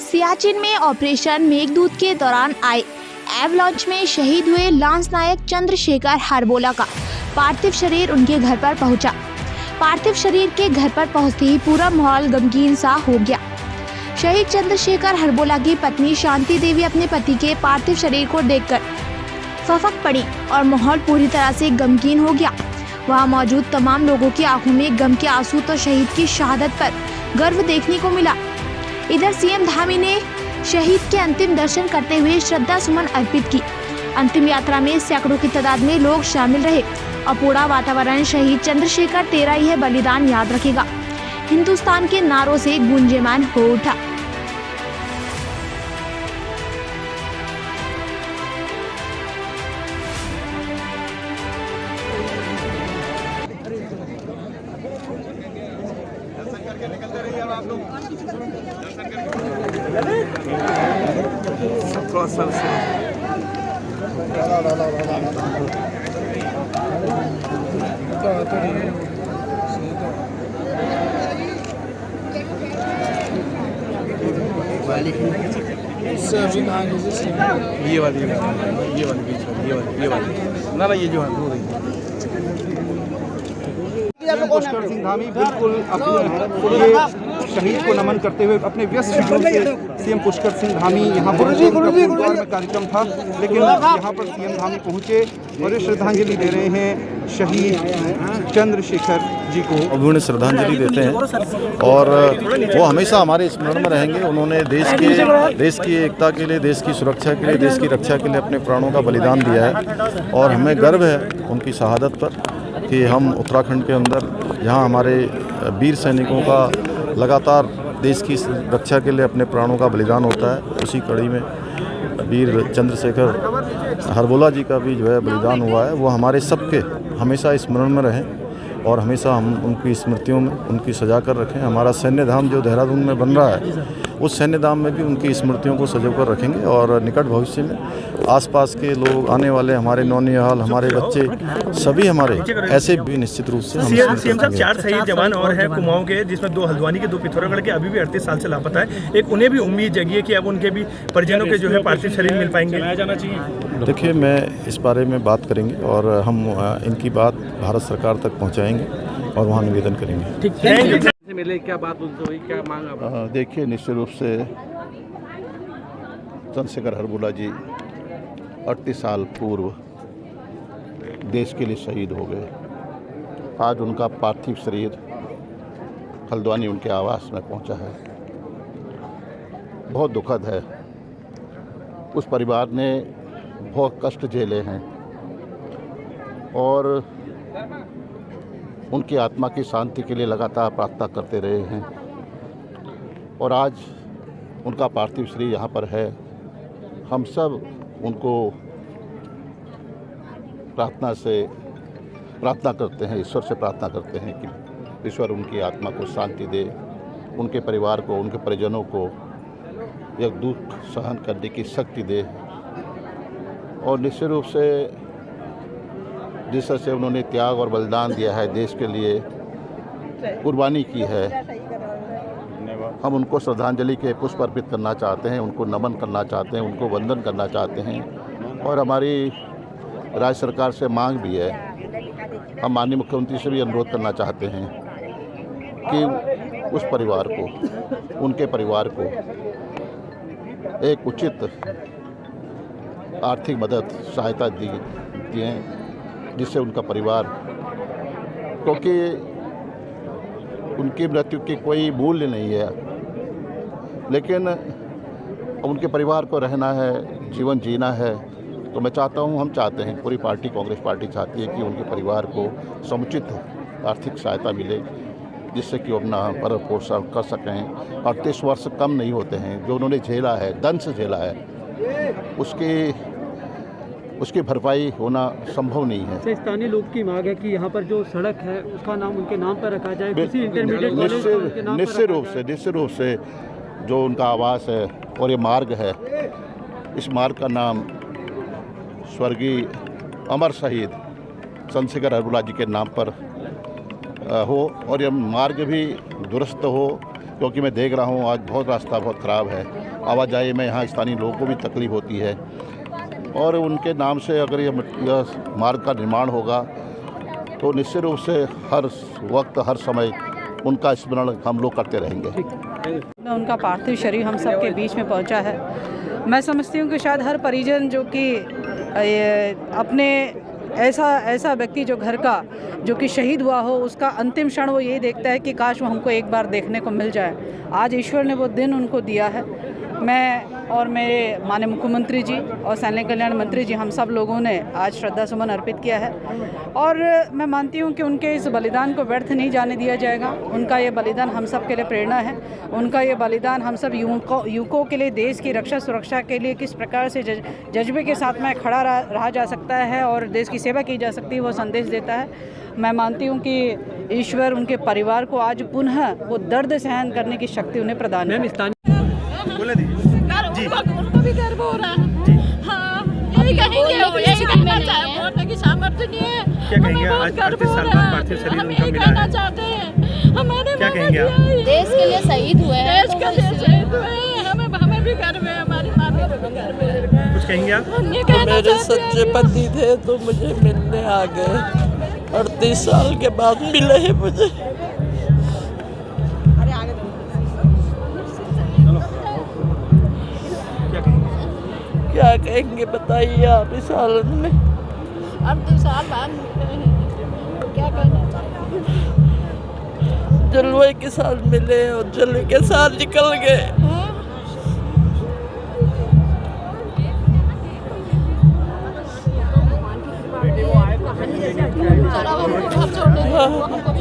सियाचिन में ऑपरेशन मेघदूत के दौरान आए एवलॉन्च में शहीद हुए लांस नायक चंद्रशेखर हरबोला का पार्थिव शरीर उनके घर पर पहुंचा। पार्थिव शरीर के घर पर पहुंचते ही पूरा माहौल गमगीन सा हो गया। शहीद चंद्रशेखर हरबोला की पत्नी शांति देवी अपने पति के पार्थिव शरीर को देखकर फफक पड़ी और माहौल पूरी तरह से गमगीन हो गया। वहां मौजूद तमाम लोगों की आंखों में गम के आंसू तो शहीद की शहादत पर गर्व देखने को मिला। इधर सीएम धामी ने शहीद के अंतिम दर्शन करते हुए श्रद्धा सुमन अर्पित की। अंतिम यात्रा में सैकड़ों की तादाद में लोग शामिल रहे और पूरा वातावरण शहीद चंद्रशेखर तेरा ही है बलिदान याद रखेगा हिंदुस्तान के नारों से गूंजयमान हो उठा। ये वाली बीच वाली, ये वाली ना ये जो है दूर पुष्कर सिंह धामी बिल्कुल अपने शहीद को नमन करते हुए अपने व्यस्त शेड्यूल से सीएम पुष्कर सिंह धामी यहाँ पर में कार्यक्रम था, लेकिन यहाँ पर सीएम धामी पहुँचे और ये श्रद्धांजलि दे रहे हैं शहीद चंद्रशेखर जी को। उन्हें श्रद्धांजलि देते हैं और वो हमेशा हमारे स्मरण में रहेंगे। उन्होंने देश की एकता के लिए, देश की सुरक्षा के लिए, देश की रक्षा के लिए अपने प्राणों का बलिदान दिया है और हमें गर्व है उनकी शहादत पर कि हम उत्तराखंड के अंदर जहां हमारे वीर सैनिकों का लगातार देश की रक्षा के लिए अपने प्राणों का बलिदान होता है, उसी कड़ी में वीर चंद्रशेखर हरबोला जी का भी जो है बलिदान हुआ है। वो हमारे सबके हमेशा स्मरण में रहें और हमेशा हम उनकी स्मृतियों में उनकी सजा कर रखें। हमारा सैन्य धाम जो देहरादून में बन रहा है, उस सैन्य धाम में भी उनकी स्मृतियों को सजो कर रखेंगे और निकट भविष्य में आसपास के लोग आने वाले हमारे नौनिहाल, हमारे बच्चे सभी हमारे ऐसे भी निश्चित रूप से सीएम साहब 4 शहीद जवान और हैं कुमाऊं के, जिसमें 2 हल्द्वानी के, 2 पिथौरागढ़ के अभी भी 38 साल से लापता है। एक उन्हें भी उम्मीद जगी है कि अब उनके भी परिजनों के जो है पार्थिव शरीर मिल पाएंगे। जाना चाहिए। देखिए, मैं इस बारे में बात करेंगे और हम इनकी बात भारत सरकार तक पहुँचाएँगे और वहाँ निवेदन करेंगे। मिले क्या बात उनसे हुई, क्या मांग? देखिए, निश्चित रूप से चंद्रशेखर हरबोला जी 38 साल पूर्व देश के लिए शहीद हो गए। आज उनका पार्थिव शरीर हल्द्वानी उनके आवास में पहुंचा है। बहुत दुखद है। उस परिवार ने बहुत कष्ट झेले हैं और उनकी आत्मा की शांति के लिए लगातार प्रार्थना करते रहे हैं और आज उनका पार्थिव शरीर यहाँ पर है। हम सब उनको प्रार्थना करते हैं, ईश्वर से प्रार्थना करते हैं कि ईश्वर उनकी आत्मा को शांति दे, उनके परिवार को, उनके परिजनों को यह दुख सहन करने की शक्ति दे और निश्चित रूप से जिस तरह से उन्होंने त्याग और बलिदान दिया है, देश के लिए कुर्बानी की है, हम उनको श्रद्धांजलि के पुष्प अर्पित करना चाहते हैं, उनको नमन करना चाहते हैं, उनको वंदन करना चाहते हैं और हमारी राज्य सरकार से मांग भी है। हम माननीय मुख्यमंत्री से भी अनुरोध करना चाहते हैं कि उस परिवार को, उनके परिवार को एक उचित आर्थिक मदद, सहायता दिए जिससे उनका परिवार, क्योंकि उनकी मृत्यु की कोई मूल्य नहीं है, लेकिन उनके परिवार को रहना है, जीवन जीना है। तो मैं चाहता हूं, हम चाहते हैं, पूरी पार्टी, कांग्रेस पार्टी चाहती है कि उनके परिवार को समुचित आर्थिक सहायता मिले जिससे कि वो अपना भरण पोषण कर सकें। 38 वर्ष कम नहीं होते हैं। जो उन्होंने झेला है, दंश झेला है, उसकी भरपाई होना संभव नहीं है। स्थानीय लोग की मांग है कि यहाँ पर जो सड़क है उसका नाम उनके नाम पर रखा जाए, किसी इंटरमीडिएट निश्चित रूप से जो उनका आवास है और ये मार्ग है, इस मार्ग का नाम स्वर्गीय अमर शहीद चंद्रशेखर हरबोला जी के नाम पर हो और यह मार्ग भी दुरुस्त हो, क्योंकि मैं देख रहा हूँ आज बहुत रास्ता बहुत ख़राब है, आवाजाही में यहाँ स्थानीय लोगों को भी तकलीफ़ होती है। और उनके नाम से अगर ये मार्ग का निर्माण होगा तो निश्चित रूप से हर वक्त हर समय उनका स्मरण हम लोग करते रहेंगे। उनका पार्थिव शरीर हम सब के बीच में पहुंचा है। मैं समझती हूँ कि शायद हर परिजन जो कि अपने ऐसा व्यक्ति जो घर का जो कि शहीद हुआ हो, उसका अंतिम क्षण वो यही देखता है कि काश वो हमको एक बार देखने को मिल जाए। आज ईश्वर ने वो दिन उनको दिया है। मैं और मेरे माननीय मुख्यमंत्री जी और सैनिक कल्याण मंत्री जी, हम सब लोगों ने आज श्रद्धा सुमन अर्पित किया है और मैं मानती हूँ कि उनके इस बलिदान को व्यर्थ नहीं जाने दिया जाएगा। उनका ये बलिदान हम सब के लिए प्रेरणा है। उनका ये बलिदान हम सब युवकों के लिए, देश की रक्षा सुरक्षा के लिए किस प्रकार से जज्बे के साथ में खड़ा रहा जा सकता है और देश की सेवा की जा सकती है, वो संदेश देता है। मैं मानती हूँ कि ईश्वर उनके परिवार को आज पुनः वो दर्द सहन करने की शक्ति उन्हें प्रदान करे। उनको भी गर्व हो रहा है। हाँ, यही कहेंगे, यही कहना चाहे, बोलने की सामर्थ्य नहीं है। क्या कहेंगे आज 38 साल बाद पार्थिव शरीर उनका मिला है? चाहते हैं हमारे क्या कहेंगे आप? देश के लिए शहीद हुए हैं, देश के लिए शहीद हुए हैं। हमें भी गर्व है, हमारी माता को भी गर्व है। कुछ कहेंगे आप? मेरे सच्चे पति थे तो मुझे मिलने आ गए। 38 साल के बाद मिले हैं मुझे। क्या कहेंगे बताइए आप इस हालत में? 38 साल बाद क्या कहना चाहिए? जलवे के साथ मिले और जलवे के साथ निकल गए। चलो हमको घर छोड़ दे, हमको